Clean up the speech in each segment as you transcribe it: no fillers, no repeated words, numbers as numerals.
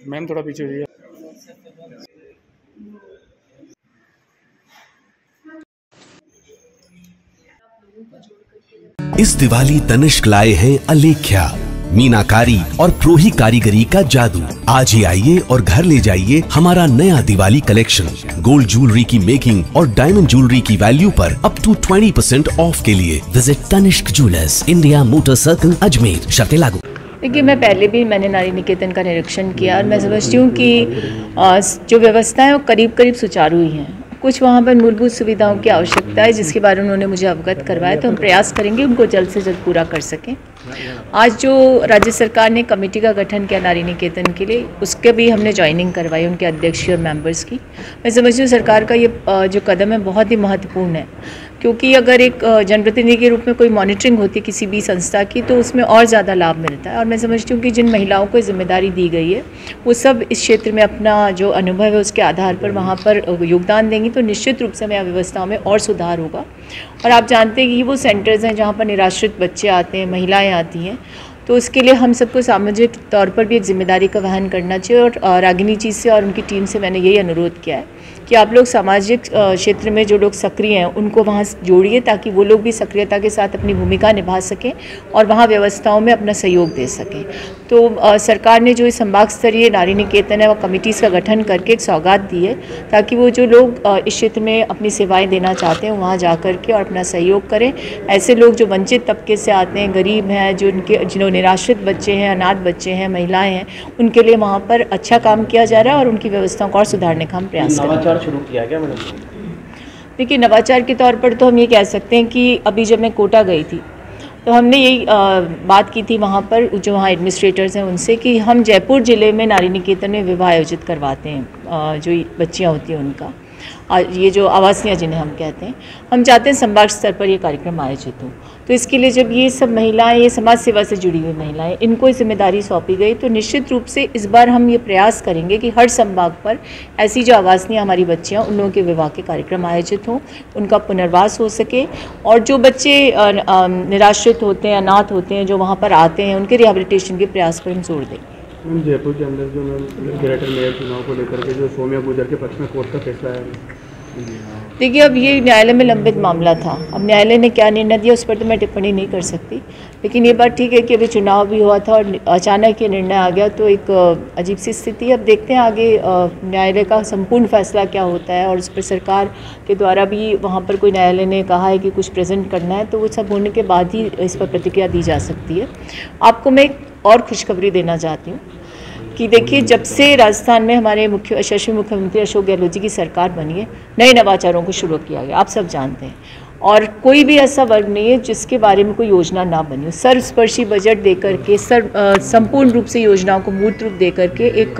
Ma'am थोड़ा पीछे हुई है। इस दिवाली तनिष्क लाए हैं अलेख्या, मीनाकारी और प्रोही कारीगरी का जादू। आज ही आइए और घर ले जाइए हमारा नया दिवाली कलेक्शन। गोल्ड ज्वेलरी की मेकिंग और डायमंड ज्वेलरी की वैल्यू पर अप टू 20% ऑफ के लिए visit Tanishq jewellers, India motor circle, Ajmer. शर्तें लागू। देखिए, मैं पहले भी मैंने नारी निकेतन का निरीक्षण किया और मैं समझती हूँ कि जो व्यवस्थाएं वो करीब करीब सुचारू ही हैं। कुछ वहाँ पर मूलभूत सुविधाओं की आवश्यकता है जिसके बारे में उन्होंने मुझे अवगत करवाया, तो हम प्रयास करेंगे उनको जल्द से जल्द पूरा कर सकें। आज जो राज्य सरकार ने कमेटी का गठन किया नारी निकेतन के लिए, उसके भी हमने ज्वाइनिंग करवाई उनके अध्यक्ष और मेंबर्स की। मैं समझती हूँ सरकार का ये जो कदम है बहुत ही महत्वपूर्ण है, क्योंकि अगर एक जनप्रतिनिधि के रूप में कोई मॉनिटरिंग होती है किसी भी संस्था की तो उसमें और ज़्यादा लाभ मिलता है। और मैं समझती हूँ कि जिन महिलाओं को जिम्मेदारी दी गई है वो सब इस क्षेत्र में अपना जो अनुभव है उसके आधार पर वहाँ पर योगदान देंगी, तो निश्चित रूप से हमें व्यवस्थाओं में और सुधार होगा। और आप जानते हैं कि वो सेंटर्स हैं जहाँ पर निराश्रित बच्चे आते हैं, महिलाएँ आती हैं, तो उसके लिए हम सबको सामाजिक तौर पर भी एक जिम्मेदारी का वहन करना चाहिए। और रागिनी जी से और उनकी टीम से मैंने यही अनुरोध किया है कि आप लोग सामाजिक क्षेत्र में जो लोग सक्रिय हैं उनको वहाँ जोड़िए, ताकि वो लोग भी सक्रियता के साथ अपनी भूमिका निभा सकें और वहाँ व्यवस्थाओं में अपना सहयोग दे सकें। तो सरकार ने जो संभाग स्तरीय नारी निकेतन है वो कमिटीज़ का गठन करके एक सौगात दी है, ताकि वो जो लोग इस क्षेत्र में अपनी सेवाएं देना चाहते हैं वहाँ जा कर के और अपना सहयोग करें। ऐसे लोग जो वंचित तबके से आते हैं, गरीब हैं, जिन्होंने निराश्रित बच्चे हैं, अनाथ बच्चे हैं, महिलाएं हैं, उनके लिए वहाँ पर अच्छा काम किया जा रहा है और उनकी व्यवस्थाओं को और सुधारने का हम प्रयास करेंगे। शुरू किया गया मैडम? देखिए, नवाचार के तौर पर तो हम ये कह सकते हैं कि अभी जब मैं कोटा गई थी तो हमने यही बात की थी वहाँ पर जो वहाँ एडमिनिस्ट्रेटर्स हैं उनसे कि हम जयपुर ज़िले में नारी निकेतन में विवाह आयोजित करवाते हैं, जो बच्चियाँ होती हैं उनका, ये जो आवासीय जिन्हें हम कहते हैं, हम चाहते हैं संभाग स्तर पर ये कार्यक्रम आयोजित हो। तो इसके लिए जब ये सब महिलाएं, ये समाज सेवा से जुड़ी हुई महिलाएं, इनको जिम्मेदारी सौंपी गई, तो निश्चित रूप से इस बार हम ये प्रयास करेंगे कि हर संभाग पर ऐसी जो आवासीय हमारी बच्चियां, उन लोगों के विवाह के कार्यक्रम आयोजित हों, उनका पुनर्वास हो सके, और जो बच्चे निराश्रित होते हैं, अनाथ होते हैं, जो वहाँ पर आते हैं, उनके रिहेबिलिटेशन के प्रयास पर हम जोर देंगे। जयपुर के अंदर जो ग्रेटर मेयर चुनाव को लेकर के जो सौम्या गुर्जर के पक्ष में कोर्ट का फैसला है, देखिए, अब ये न्यायालय में लंबित मामला था। अब न्यायालय ने क्या निर्णय दिया उस पर तो मैं टिप्पणी नहीं कर सकती, लेकिन ये बात ठीक है कि अभी चुनाव भी हुआ था और अचानक ये निर्णय आ गया, तो एक अजीब सी स्थिति है। अब देखते हैं आगे न्यायालय का संपूर्ण फैसला क्या होता है, और उस पर सरकार के द्वारा भी वहाँ पर कोई न्यायालय ने कहा है कि कुछ प्रेजेंट करना है, तो वो सब होने के बाद ही इस पर प्रतिक्रिया दी जा सकती है। आपको मैं एक और खुशखबरी देना चाहती हूँ कि देखिए, जब से राजस्थान में हमारे यशस्वी मुख्यमंत्री अशोक गहलोत जी की सरकार बनी है, नए नवाचारों को शुरू किया गया, आप सब जानते हैं। और कोई भी ऐसा वर्ग नहीं है जिसके बारे में कोई योजना ना बनी हो। सर्वस्पर्शी बजट देकर के संपूर्ण रूप से योजनाओं को मूर्त रूप देकर के एक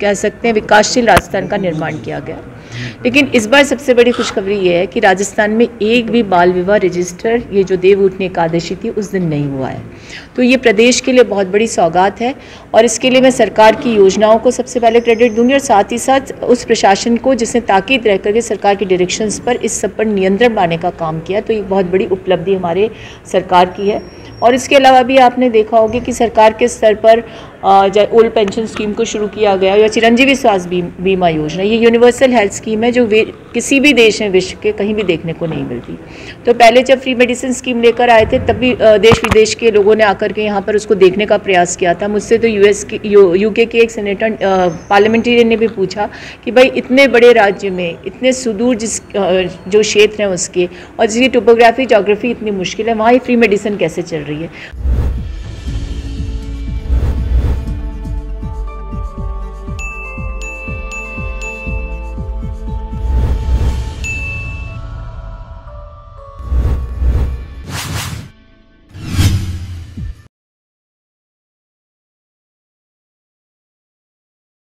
कह सकते हैं विकासशील राजस्थान का निर्माण किया गया। लेकिन इस बार सबसे बड़ी खुशखबरी ये है कि राजस्थान में एक भी बाल विवाह रजिस्टर, ये जो देवउठनी एकादशी थी, उस दिन नहीं हुआ है। तो ये प्रदेश के लिए बहुत बड़ी सौगात है, और इसके लिए मैं सरकार की योजनाओं को सबसे पहले क्रेडिट दूंगी, और साथ ही साथ उस प्रशासन को जिसने ताकीद रह करके सरकार की डायरेक्शंस पर इस सब पर नियंत्रण लाने का काम किया। तो ये बहुत बड़ी उपलब्धि हमारे सरकार की है। और इसके अलावा भी आपने देखा होगा कि सरकार के स्तर पर ओल्ड पेंशन स्कीम को शुरू किया गया, या चिरंजीवी स्वास्थ्य बीमा योजना, ये यूनिवर्सल हेल्थ स्कीम है जो किसी भी देश में विश्व के कहीं भी देखने को नहीं मिलती। तो पहले जब फ्री मेडिसिन स्कीम लेकर आए थे तब भी देश विदेश के लोगों ने आकर के यहाँ पर उसको देखने का प्रयास किया था। मुझसे तो यूके के एक सेनेटर पार्लियामेंटेरियन ने भी पूछा कि भाई इतने बड़े राज्य में, इतने सुदूर जो क्षेत्र हैं उसके, और जिसकी टोपोग्राफी जोग्राफी इतनी मुश्किल है, वहाँ ही फ्री मेडिसिन कैसे चल रही है।